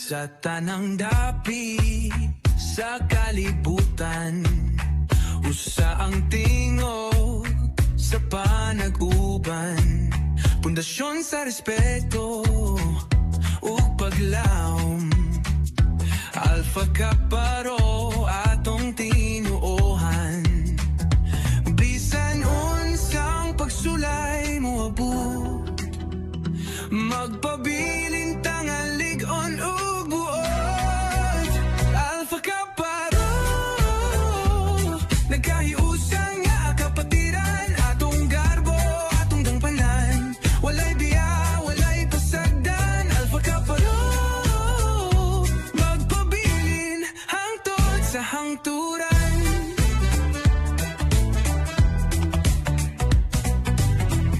Sa tanang dapi sa kalibutan, usa ang tingog sa panag-uban, pundasyon sa respeto ug paglaom. Alpha Kappa Rho atong tinuohan, bisan unsang pagsulay mo abot, magpabilin tangalig-on ug buot. Alpha Kappa Rho, nagkahiusan nga kapatiran, atong garbo, atong gangpanan, walay biya, walay pasagdan. Alpha Kappa Rho, magpabilin hangtod sa hangturan.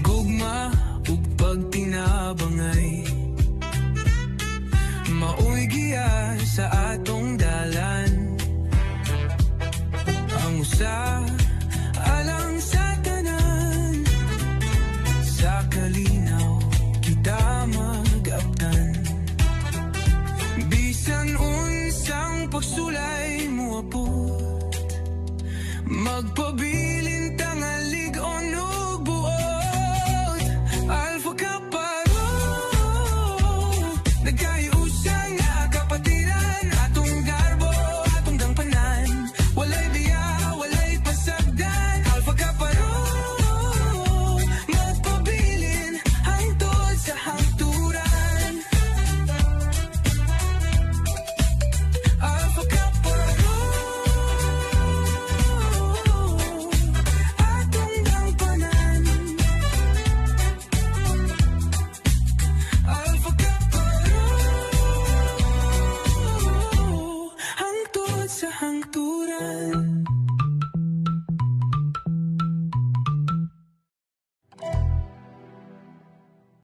Gugma ug pagtinabangay, maoy giya sa atong dalan. Ang usa